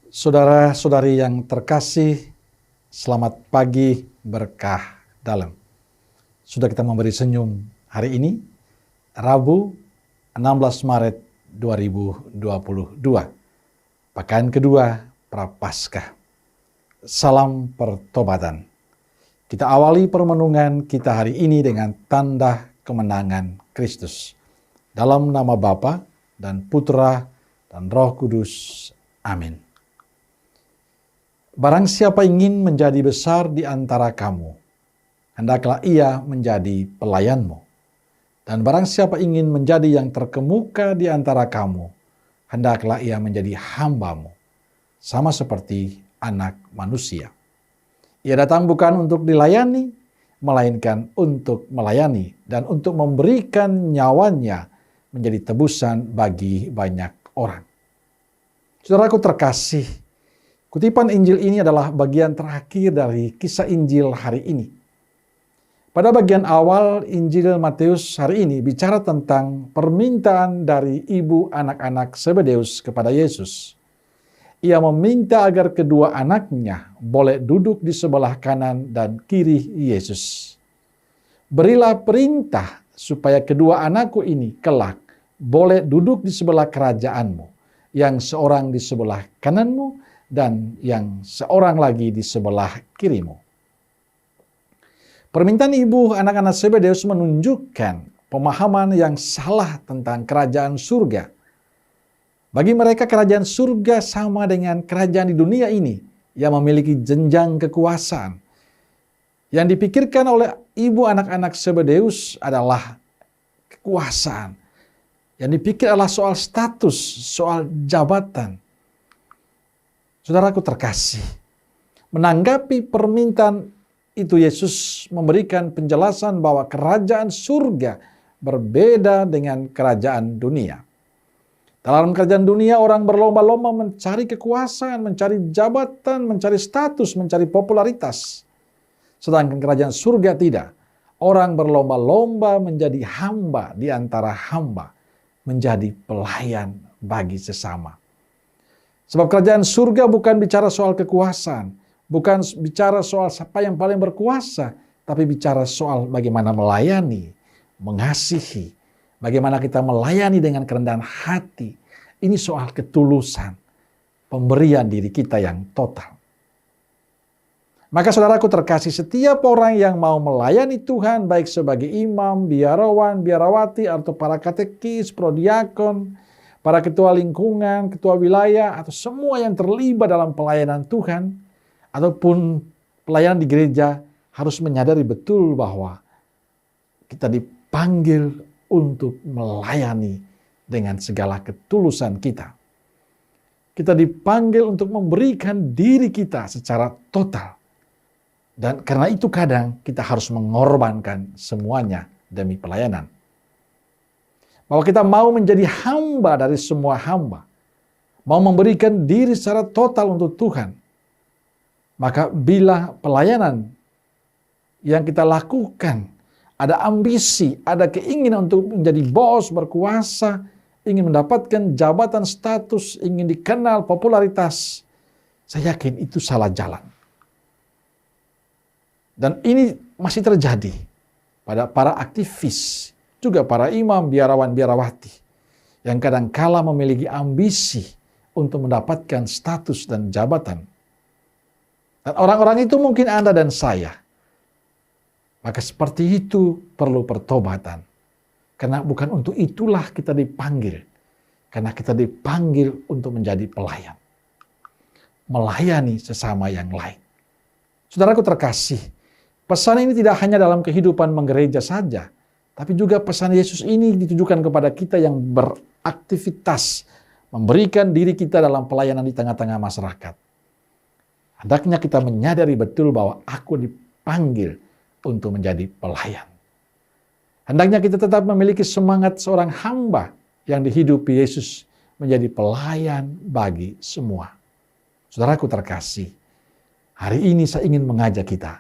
Saudara-saudari yang terkasih, selamat pagi berkah dalam. Sudah kita memberi senyum hari ini, Rabu 16 Maret 2022, pekan kedua Prapaskah. Salam pertobatan. Kita awali permenungan kita hari ini dengan tanda kemenangan Kristus. Dalam nama Bapa dan Putra dan Roh Kudus. Amin. Barang siapa ingin menjadi besar di antara kamu, hendaklah ia menjadi pelayanmu. Dan barang siapa ingin menjadi yang terkemuka di antara kamu, hendaklah ia menjadi hambamu, sama seperti anak manusia. Ia datang bukan untuk dilayani, melainkan untuk melayani dan untuk memberikan nyawanya menjadi tebusan bagi banyak orang. Saudaraku terkasih, kutipan Injil ini adalah bagian terakhir dari kisah Injil hari ini. Pada bagian awal Injil Matius hari ini bicara tentang permintaan dari ibu anak-anak Zebedeus kepada Yesus. Ia meminta agar kedua anaknya boleh duduk di sebelah kanan dan kiri Yesus. Berilah perintah supaya kedua anakku ini kelak boleh duduk di sebelah kerajaanmu, yang seorang di sebelah kananmu dan yang seorang lagi di sebelah kirimu. Permintaan ibu anak-anak Zebedeus menunjukkan pemahaman yang salah tentang kerajaan surga. Bagi mereka kerajaan surga sama dengan kerajaan di dunia ini yang memiliki jenjang kekuasaan. Yang dipikirkan oleh ibu anak-anak Zebedeus adalah kekuasaan. Yang dipikir adalah soal status, soal jabatan. Saudaraku terkasih, menanggapi permintaan itu Yesus memberikan penjelasan bahwa kerajaan surga berbeda dengan kerajaan dunia. Dalam kerajaan dunia orang berlomba-lomba mencari kekuasaan, mencari jabatan, mencari status, mencari popularitas. Sedangkan kerajaan surga tidak. Orang berlomba-lomba menjadi hamba di antara hamba, menjadi pelayan bagi sesama. Sebab kerajaan surga bukan bicara soal kekuasaan, bukan bicara soal siapa yang paling berkuasa, tapi bicara soal bagaimana melayani, mengasihi, bagaimana kita melayani dengan kerendahan hati. Ini soal ketulusan, pemberian diri kita yang total. Maka saudaraku terkasih, setiap orang yang mau melayani Tuhan, baik sebagai imam, biarawan, biarawati, atau para katekis, prodiakon, para ketua lingkungan, ketua wilayah, atau semua yang terlibat dalam pelayanan Tuhan, ataupun pelayanan di gereja, harus menyadari betul bahwa kita dipanggil untuk melayani dengan segala ketulusan kita. Kita dipanggil untuk memberikan diri kita secara total. Dan karena itu kadang kita harus mengorbankan semuanya demi pelayanan. Bahwa kita mau menjadi hamba dari semua hamba. Mau memberikan diri secara total untuk Tuhan. Maka bila pelayanan yang kita lakukan, ada ambisi, ada keinginan untuk menjadi bos, berkuasa, ingin mendapatkan jabatan status, ingin dikenal, popularitas, saya yakin itu salah jalan. Dan ini masih terjadi pada para aktivis, juga para imam, biarawan, biarawati, yang kadangkala memiliki ambisi untuk mendapatkan status dan jabatan. Dan orang-orang itu mungkin Anda dan saya. Maka seperti itu perlu pertobatan. Karena bukan untuk itulah kita dipanggil. Karena kita dipanggil untuk menjadi pelayan. Melayani sesama yang lain. Saudaraku terkasih, pesan ini tidak hanya dalam kehidupan menggereja saja, tapi juga pesan Yesus ini ditujukan kepada kita yang beraktivitas, memberikan diri kita dalam pelayanan di tengah-tengah masyarakat. Hendaknya kita menyadari betul bahwa aku dipanggil untuk menjadi pelayan. Hendaknya kita tetap memiliki semangat seorang hamba yang dihidupi Yesus menjadi pelayan bagi semua. Saudaraku terkasih, hari ini saya ingin mengajak kita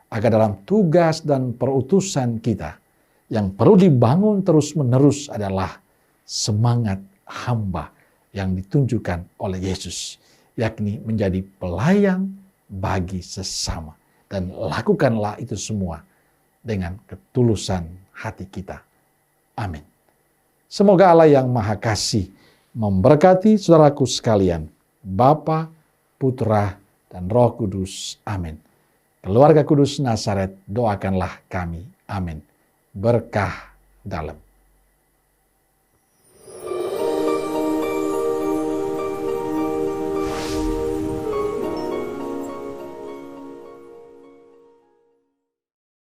agar dalam tugas dan perutusan kita yang perlu dibangun terus-menerus adalah semangat hamba yang ditunjukkan oleh Yesus, yakni menjadi pelayan bagi sesama. Dan lakukanlah itu semua dengan ketulusan hati kita. Amin. Semoga Allah yang Maha Kasih memberkati saudaraku sekalian, Bapa, Putra, dan Roh Kudus. Amin. Keluarga Kudus Nazaret, doakanlah kami. Amin. Berkah dalam.